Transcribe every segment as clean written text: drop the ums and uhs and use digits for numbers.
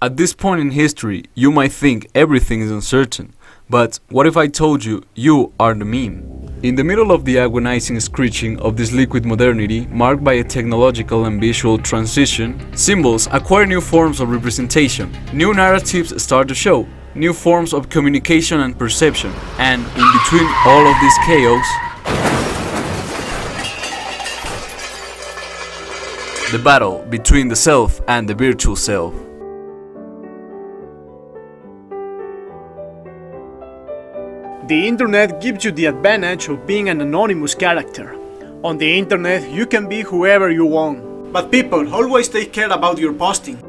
At this point in history, you might think everything is uncertain, but what if I told you, you are the meme? In the middle of the agonizing screeching of this liquid modernity, marked by a technological and visual transition, symbols acquire new forms of representation, new narratives start to show, new forms of communication and perception, and in between all of this chaos, the battle between the self and the virtual self. The internet gives you the advantage of being an anonymous character. On the internet, you can be whoever you want. But people always take care about your posting.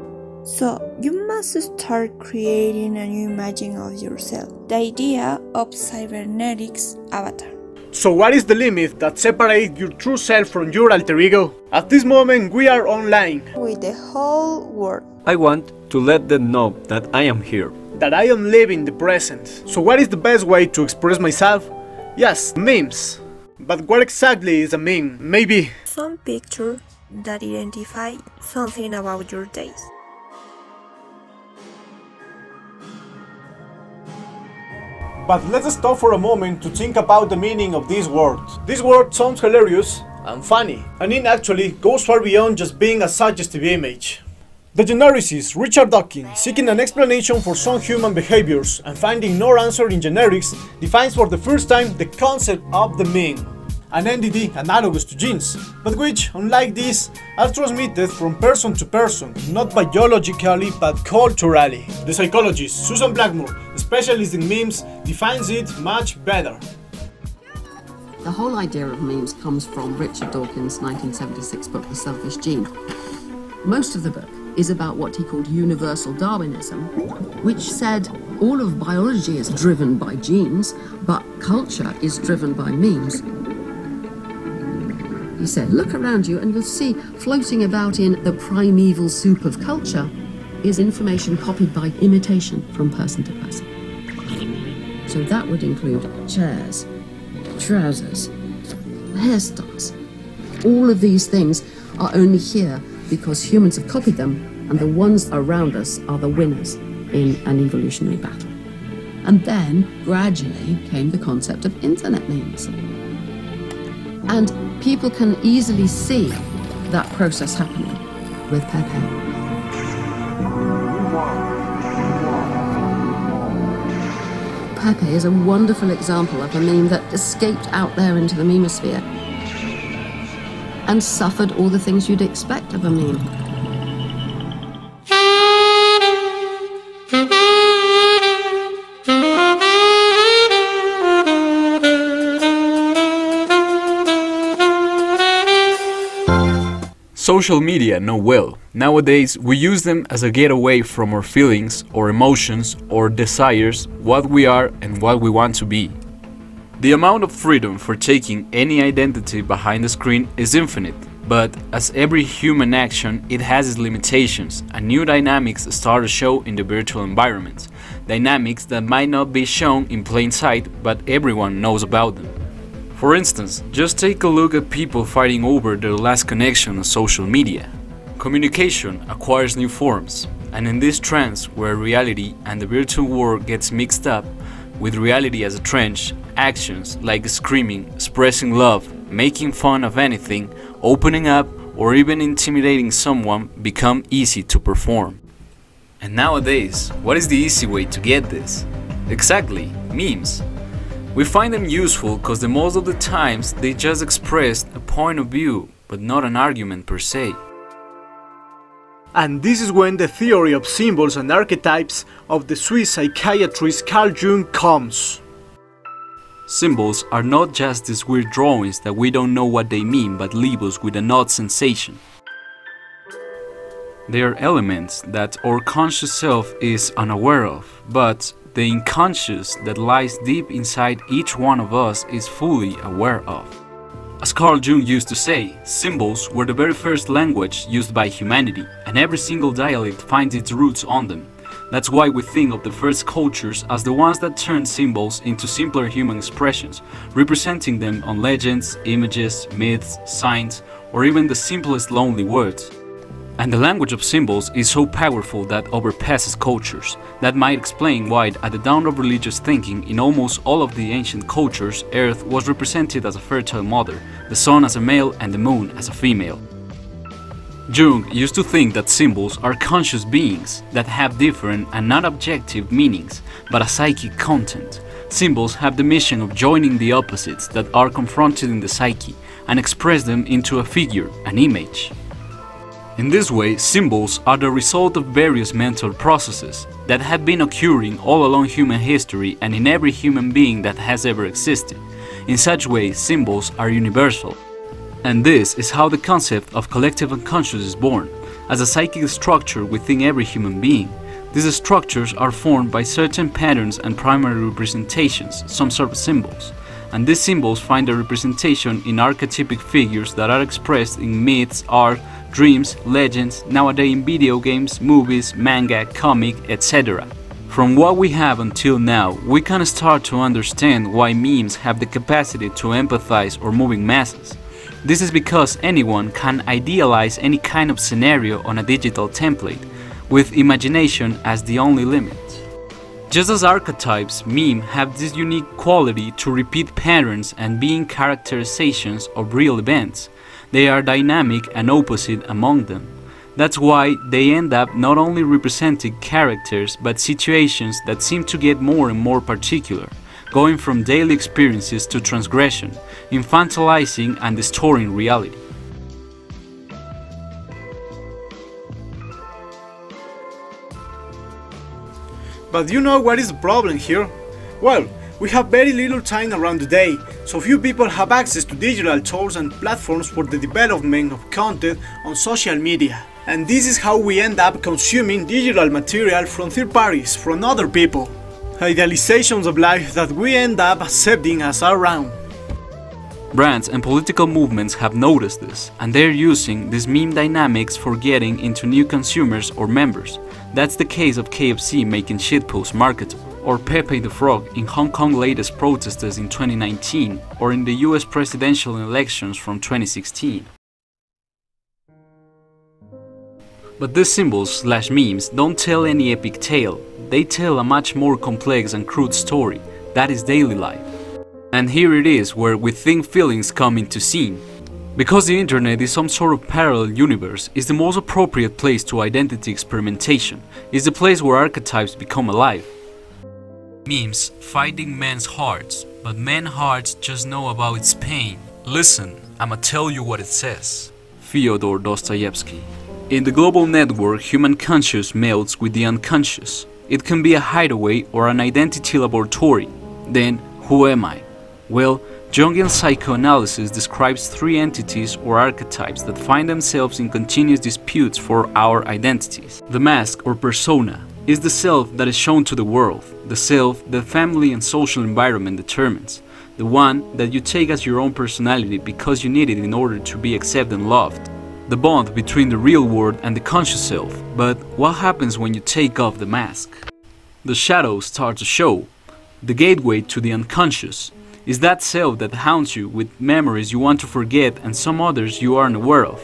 So, you must start creating a new imaging of yourself. The idea of cybernetics avatar. So what is the limit that separates your true self from your alter ego? At this moment, we are online. With the whole world. I want to let them know that I am here. That I am living the present. So what is the best way to express myself? Yes, memes. But what exactly is a meme? Maybe some picture that identify something about your days. But let's stop for a moment to think about the meaning of these words. This word sounds hilarious and funny, and it actually goes far beyond just being a suggestive image. The geneticist Richard Dawkins, seeking an explanation for some human behaviors and finding no answer in genetics, defines for the first time the concept of the meme, an entity analogous to genes, but which, unlike this, are transmitted from person to person, not biologically but culturally. The psychologist Susan Blackmore, specialist in memes, defines it much better. The whole idea of memes comes from Richard Dawkins' 1976 book, The Selfish Gene. Most of the book is about what he called universal Darwinism, which said all of biology is driven by genes, but culture is driven by memes. He said, look around you and you'll see floating about in the primeval soup of culture is information copied by imitation from person to person. So that would include chairs, trousers, hairstyles. All of these things are only here because humans have copied them, and the ones around us are the winners in an evolutionary battle. And then, gradually, came the concept of internet memes. And people can easily see that process happening with Pepe. Pepe is a wonderful example of a meme that escaped out there into the memosphere and suffered all the things you'd expect of a meme. Social media know well. Nowadays, we use them as a getaway from our feelings, or emotions, or desires, what we are and what we want to be. The amount of freedom for taking any identity behind the screen is infinite, but as every human action, it has its limitations, and new dynamics start to show in the virtual environment. Dynamics that might not be shown in plain sight, but everyone knows about them. For instance, just take a look at people fighting over their last connection on social media. Communication acquires new forms, and in this trance where reality and the virtual world gets mixed up, with reality as a trench, actions like screaming, expressing love, making fun of anything, opening up, or even intimidating someone become easy to perform. And nowadays, what is the easy way to get this? Exactly, memes. We find them useful because the most of the times they just express a point of view, but not an argument per se. And this is when the theory of symbols and archetypes of the Swiss psychiatrist Carl Jung comes. Symbols are not just these weird drawings that we don't know what they mean but leave us with an odd sensation. They are elements that our conscious self is unaware of, but the unconscious that lies deep inside each one of us is fully aware of. As Carl Jung used to say, symbols were the very first language used by humanity, and every single dialect finds its roots on them. That's why we think of the first cultures as the ones that turned symbols into simpler human expressions, representing them on legends, images, myths, signs, or even the simplest lonely words. And the language of symbols is so powerful that overpasses cultures. That might explain why at the dawn of religious thinking in almost all of the ancient cultures, Earth was represented as a fertile mother, the sun as a male and the moon as a female. Jung used to think that symbols are conscious beings that have different and not objective meanings, but a psychic content. Symbols have the mission of joining the opposites that are confronted in the psyche and express them into a figure, an image. In this way, symbols are the result of various mental processes that have been occurring all along human history and in every human being that has ever existed. In such way, symbols are universal. And this is how the concept of collective unconscious is born, as a psychic structure within every human being. These structures are formed by certain patterns and primary representations, some sort of symbols. And these symbols find their representation in archetypic figures that are expressed in myths, art, dreams, legends, nowadays in video games, movies, manga, comic, etc. From what we have until now, we can start to understand why memes have the capacity to empathize or moving masses. This is because anyone can idealize any kind of scenario on a digital template, with imagination as the only limit. Just as archetypes, memes have this unique quality to repeat patterns and being characterizations of real events. They are dynamic and opposite among them. That's why they end up not only representing characters but situations that seem to get more and more particular, going from daily experiences to transgression, infantilizing and distorting reality. But you know what is the problem here? Well, we have very little time around the day, so few people have access to digital tools and platforms for the development of content on social media. And this is how we end up consuming digital material from third parties, from other people. Idealizations of life that we end up accepting as our own. Brands and political movements have noticed this, and they're using these meme dynamics for getting into new consumers or members. That's the case of KFC making shitpost marketing, or Pepe the Frog in Hong Kong latest protests in 2019, or in the US presidential elections from 2016. But these symbols / memes don't tell any epic tale, they tell a much more complex and crude story, that is daily life. And here it is where we think feelings come into scene. Because the internet is some sort of parallel universe, is the most appropriate place to identity experimentation, is the place where archetypes become alive. Memes fighting men's hearts, but men's hearts just know about its pain. Listen, I'ma tell you what it says. Fyodor Dostoevsky. In the global network, human conscious melts with the unconscious. It can be a hideaway or an identity laboratory. Then, who am I? Well, Jungian psychoanalysis describes three entities or archetypes that find themselves in continuous disputes for our identities. The mask or persona is the self that is shown to the world, the self that family and social environment determines, the one that you take as your own personality because you need it in order to be accepted and loved. The bond between the real world and the conscious self. But what happens when you take off the mask? The shadows start to show. The gateway to the unconscious is that self that haunts you with memories you want to forget and some others you aren't aware of.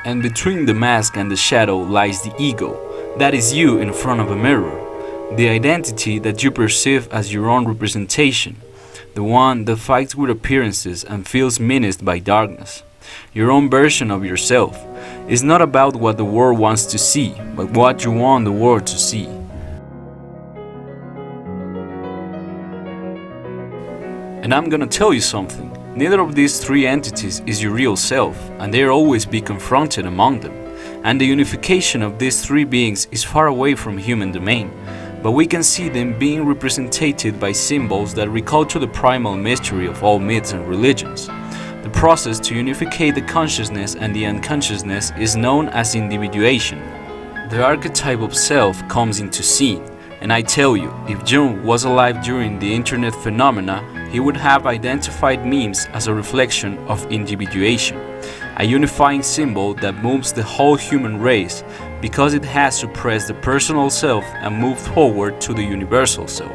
And between the mask and the shadow lies the ego. That is you in front of a mirror. The identity that you perceive as your own representation. The one that fights with appearances and feels menaced by darkness. Your own version of yourself is not about what the world wants to see, but what you want the world to see. And I'm gonna tell you something, neither of these three entities is your real self, and they'll always be confronted among them. And the unification of these three beings is far away from human domain, but we can see them being represented by symbols that recall to the primal mystery of all myths and religions. The process to unificate the consciousness and the unconsciousness is known as individuation. The archetype of self comes into scene, and I tell you, if Jung was alive during the internet phenomena, he would have identified memes as a reflection of individuation, a unifying symbol that moves the whole human race because it has suppressed the personal self and moved forward to the universal self.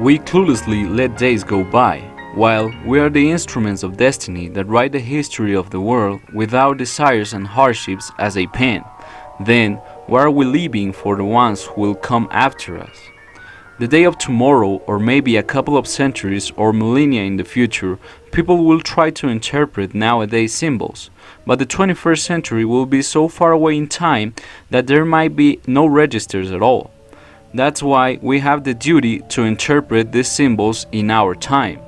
We cluelessly let days go by, While we are the instruments of destiny that write the history of the world with our desires and hardships as a pen, then what are we leaving for the ones who will come after us? The day of tomorrow, or maybe a couple of centuries or millennia in the future, people will try to interpret nowadays symbols, but the 21st century will be so far away in time that there might be no registers at all. That's why we have the duty to interpret these symbols in our time.